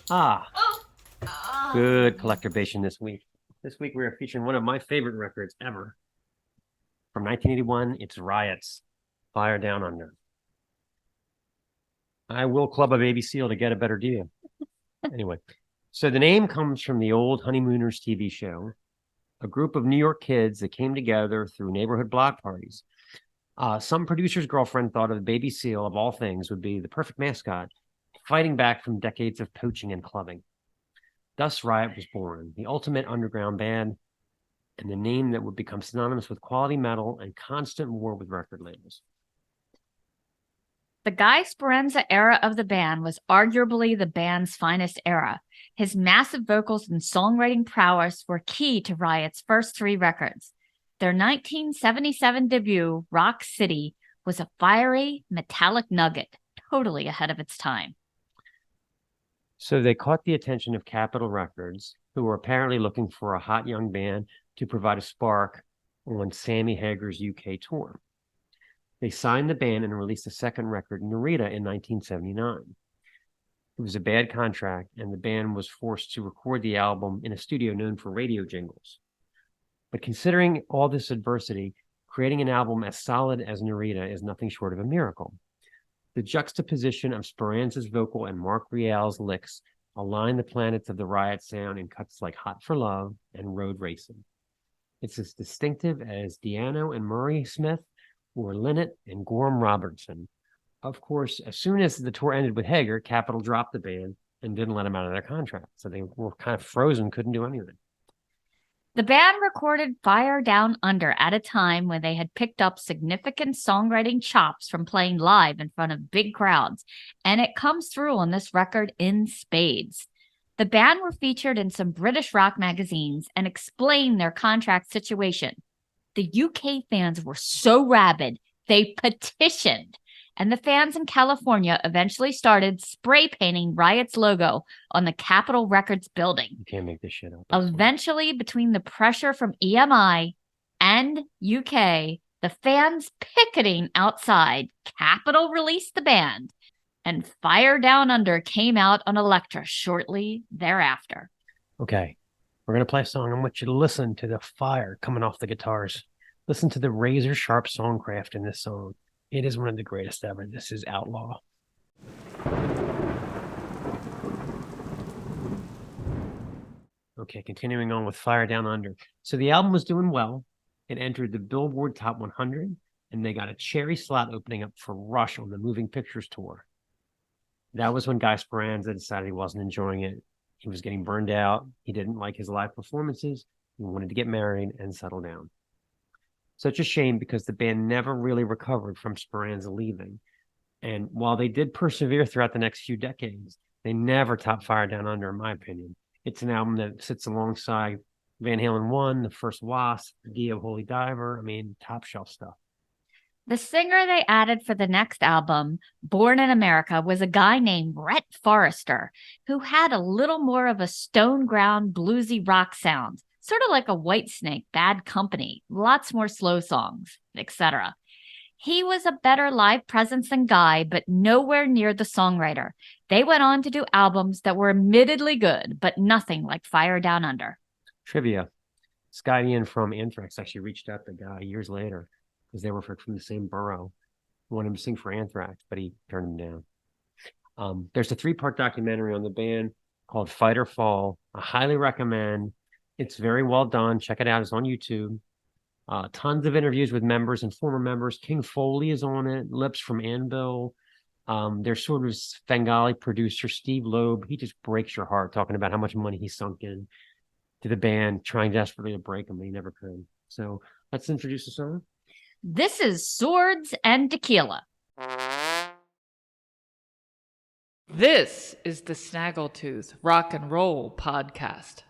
Ah, good collecturbation this week. This week we are featuring one of my favorite records ever. From 1981, it's Riot's Fire Down Under. I will club a baby seal to get a better deal. Anyway, so the name comes from the old Honeymooners TV show, a group of New York kids that came together through neighborhood block parties. Some producer's girlfriend thought of the baby seal, of all things, would be the perfect mascot, fighting back from decades of poaching and clubbing. Thus, Riot was born, the ultimate underground band, and the name that would become synonymous with quality metal and constant war with record labels. The Guy Speranza era of the band was arguably the band's finest era. His massive vocals and songwriting prowess were key to Riot's first three records. Their 1977 debut, Rock City, was a fiery, metallic nugget, totally ahead of its time. So they caught the attention of Capitol Records, who were apparently looking for a hot young band to provide a spark on Sammy Hagar's UK tour. They signed the band and released a second record, Narita, in 1979. It was a bad contract, and the band was forced to record the album in a studio known for radio jingles. But considering all this adversity, creating an album as solid as Narita is nothing short of a miracle. The juxtaposition of Speranza's vocal and Mark Rial's licks align the planets of the Riot sound in cuts like Hot for Love and Road Racing. It's as distinctive as Di'Anno and Murray Smith or Lynott and Gorham Robertson. Of course, as soon as the tour ended with Hagar, Capitol dropped the band and didn't let him out of their contract. So they were kind of frozen, couldn't do anything. The band recorded Fire Down Under at a time when they had picked up significant songwriting chops from playing live in front of big crowds, and it comes through on this record in spades. The band were featured in some British rock magazines and explained their contract situation. The UK fans were so rabid, they petitioned, and the fans in California eventually started spray painting Riot's logo on the Capitol Records building. You can't make this shit up. Eventually, between the pressure from EMI and UK, the fans picketing outside, Capitol released the band, and Fire Down Under came out on Elektra shortly thereafter. Okay, we're going to play a song. I want you to listen to the fire coming off the guitars. Listen to the razor-sharp songcraft in this song. It is one of the greatest ever. This is Outlaw. Okay, continuing on with Fire Down Under. So the album was doing well. It entered the Billboard Top 100, and they got a cherry slot opening up for Rush on the Moving Pictures tour. That was when Guy Speranza decided he wasn't enjoying it. He was getting burned out. He didn't like his live performances. He wanted to get married and settle down. Such a shame because the band never really recovered from Speranza leaving. And while they did persevere throughout the next few decades, they never topped Fire Down Under, in my opinion. It's an album that sits alongside Van Halen 1, The First Wasp, Dio Holy Diver. I mean, top shelf stuff. The singer they added for the next album, Born in America, was a guy named Rhett Forrester, who had a little more of a stone ground bluesy rock sound, sort of like a Whitesnake, Bad Company, lots more slow songs, etc. He was a better live presence than Guy, but nowhere near the songwriter. They went on to do albums that were admittedly good, but nothing like Fire Down Under. Trivia. Scott Ian from Anthrax actually reached out to Guy years later because they were from the same borough. He wanted him to sing for Anthrax, but he turned him down. There's a 3-part documentary on the band called Fight or Fall. I highly recommend. It's very well done. Check it out. It's on YouTube. Tons of interviews with members and former members. King Foley is on it. Lips from Anvil. Their sort of Svengali producer, Steve Loeb. He just breaks your heart talking about how much money he sunk in to the band, trying desperately to break them, but he never could. So let's introduce the song. This is Swords and Tequila. This is the Snaggletooth Rock and Roll Podcast.